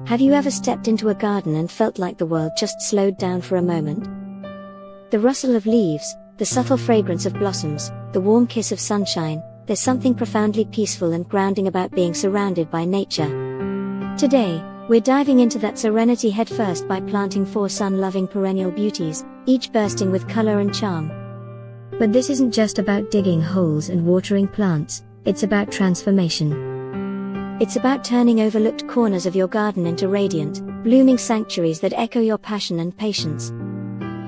Have you ever stepped into a garden and felt like the world just slowed down for a moment? The rustle of leaves, the subtle fragrance of blossoms, the warm kiss of sunshine, there's something profoundly peaceful and grounding about being surrounded by nature. Today, we're diving into that serenity headfirst by planting 4 sun-loving perennial beauties, each bursting with color and charm. But this isn't just about digging holes and watering plants, it's about transformation. It's about turning overlooked corners of your garden into radiant, blooming sanctuaries that echo your passion and patience.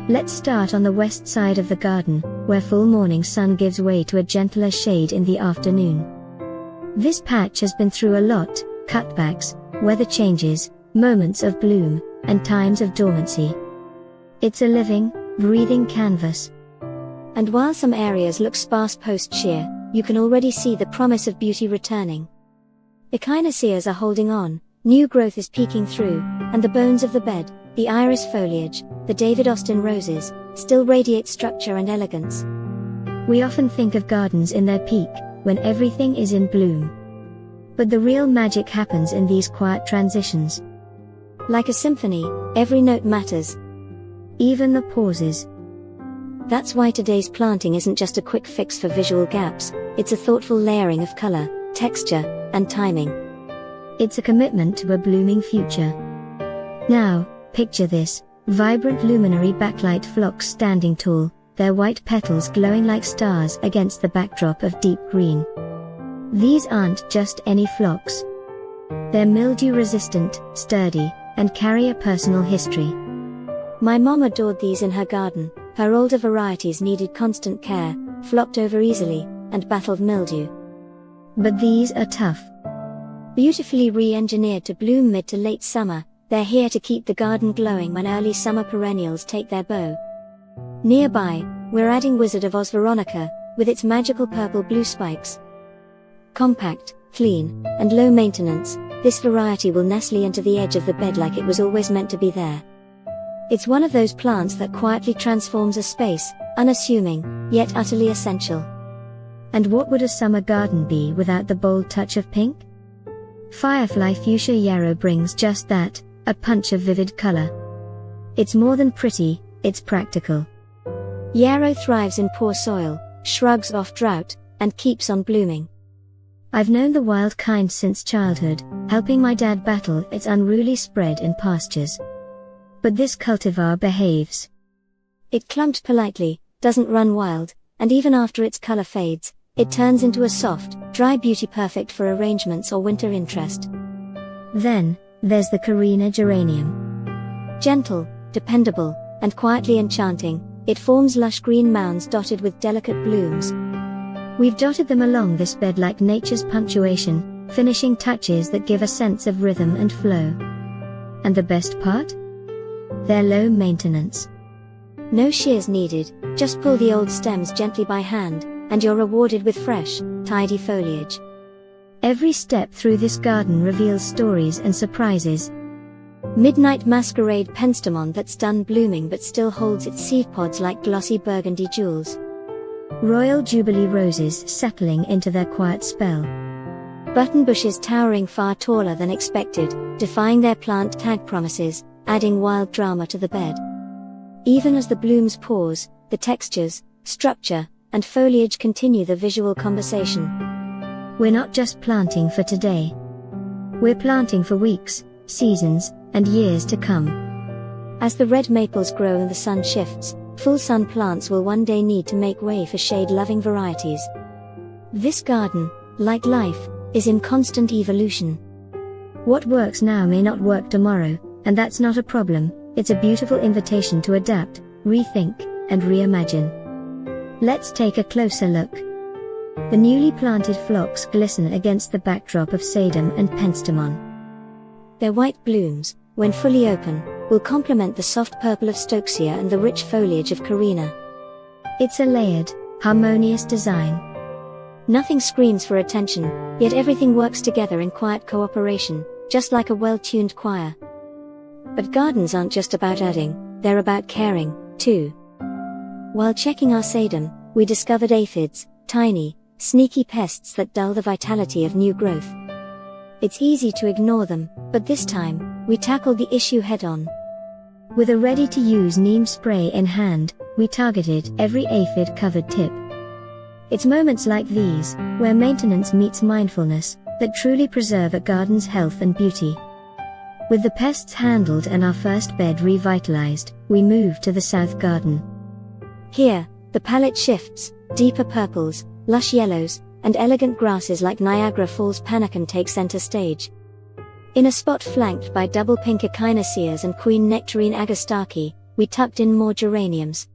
Let's start on the west side of the garden, where full morning sun gives way to a gentler shade in the afternoon. This patch has been through a lot: cutbacks, weather changes, moments of bloom, and times of dormancy. It's a living, breathing canvas. And while some areas look sparse post-shear, you can already see the promise of beauty returning. Echinaceas are holding on, new growth is peeking through, and the bones of the bed, the iris foliage, the David Austin roses, still radiate structure and elegance. We often think of gardens in their peak, when everything is in bloom. But the real magic happens in these quiet transitions. Like a symphony, every note matters. Even the pauses. That's why today's planting isn't just a quick fix for visual gaps, it's a thoughtful layering of color, texture, and timing. It's a commitment to a blooming future. Now, picture this: vibrant luminary backlight phlox standing tall, their white petals glowing like stars against the backdrop of deep green. These aren't just any phlox. They're mildew-resistant, sturdy, and carry a personal history. My mom adored these in her garden. Her older varieties needed constant care, flopped over easily, and battled mildew. But these are tough. Beautifully re-engineered to bloom mid to late summer, they're here to keep the garden glowing when early summer perennials take their bow. Nearby, we're adding Wizard of Oz Veronica, with its magical purple-blue spikes. Compact, clean, and low maintenance, this variety will nestle into the edge of the bed like it was always meant to be there. It's one of those plants that quietly transforms a space, unassuming, yet utterly essential. And what would a summer garden be without the bold touch of pink? Firefly Fuchsia Yarrow brings just that, a punch of vivid color. It's more than pretty, it's practical. Yarrow thrives in poor soil, shrugs off drought, and keeps on blooming. I've known the wild kind since childhood, helping my dad battle its unruly spread in pastures. But this cultivar behaves. It clumps politely, doesn't run wild, and even after its color fades, it turns into a soft, dry beauty perfect for arrangements or winter interest. Then, there's the Karina Geranium. Gentle, dependable, and quietly enchanting, it forms lush green mounds dotted with delicate blooms. We've dotted them along this bed like nature's punctuation, finishing touches that give a sense of rhythm and flow. And the best part? They're low maintenance. No shears needed, just pull the old stems gently by hand, and you're rewarded with fresh, tidy foliage. Every step through this garden reveals stories and surprises. Midnight masquerade penstemon that's done blooming but still holds its seed pods like glossy burgundy jewels. Royal Jubilee roses settling into their quiet spell. Button bushes towering far taller than expected, defying their plant tag promises, adding wild drama to the bed. Even as the blooms pause, the textures, structure, and foliage continue the visual conversation. We're not just planting for today. We're planting for weeks, seasons, and years to come. As the red maples grow and the sun shifts, full sun plants will one day need to make way for shade-loving varieties. This garden, like life, is in constant evolution. What works now may not work tomorrow, and that's not a problem. It's a beautiful invitation to adapt, rethink, and reimagine. Let's take a closer look. The newly planted phlox glisten against the backdrop of sedum and penstemon. Their white blooms, when fully open, will complement the soft purple of stokesia and the rich foliage of Karina. It's a layered, harmonious design. Nothing screams for attention, yet everything works together in quiet cooperation, just like a well-tuned choir. But gardens aren't just about adding, they're about caring, too. While checking our sedum, we discovered aphids, tiny, sneaky pests that dull the vitality of new growth. It's easy to ignore them, but this time, we tackled the issue head-on. With a ready-to-use neem spray in hand, we targeted every aphid-covered tip. It's moments like these, where maintenance meets mindfulness, that truly preserve a garden's health and beauty. With the pests handled and our first bed revitalized, we moved to the south garden. Here, the palette shifts, deeper purples, lush yellows, and elegant grasses like Niagara Falls panicum take center stage. In a spot flanked by double pink echinaceas and queen nectarine agastaki, we tucked in more geraniums.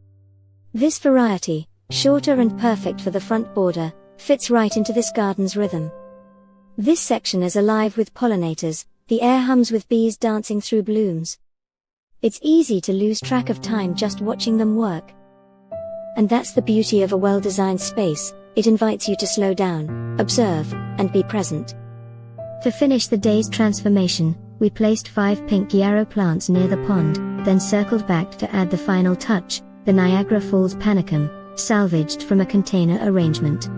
This variety, shorter and perfect for the front border, fits right into this garden's rhythm. This section is alive with pollinators, the air hums with bees dancing through blooms. It's easy to lose track of time just watching them work. And that's the beauty of a well-designed space, it invites you to slow down, observe, and be present. To finish the day's transformation, we placed 5 pink yarrow plants near the pond, then circled back to add the final touch, the Niagara Falls panicum, salvaged from a container arrangement.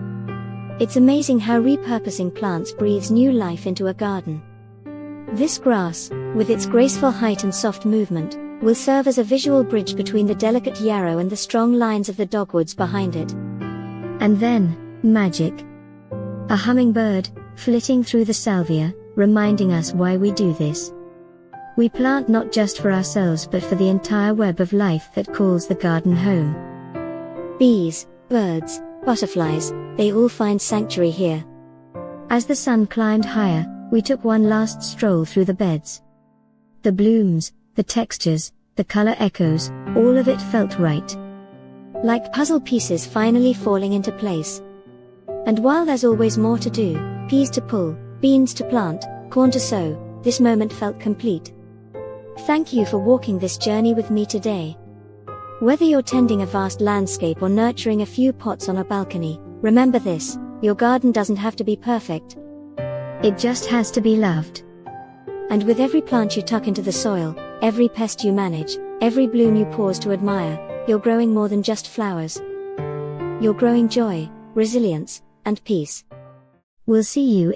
It's amazing how repurposing plants breathes new life into a garden. This grass, with its graceful height and soft movement, will serve as a visual bridge between the delicate yarrow and the strong lines of the dogwoods behind it. And then, magic. A hummingbird, flitting through the salvia, reminding us why we do this. We plant not just for ourselves but for the entire web of life that calls the garden home. Bees, birds, butterflies, they all find sanctuary here. As the sun climbed higher, we took one last stroll through the beds. The blooms, the textures, the color echoes, all of it felt right. Like puzzle pieces finally falling into place. And while there's always more to do, peas to pull, beans to plant, corn to sow, this moment felt complete. Thank you for walking this journey with me today. Whether you're tending a vast landscape or nurturing a few pots on a balcony, remember this, your garden doesn't have to be perfect. It just has to be loved. And with every plant you tuck into the soil, every pest you manage, every bloom you pause to admire, you're growing more than just flowers. You're growing joy, resilience, and peace. We'll see you in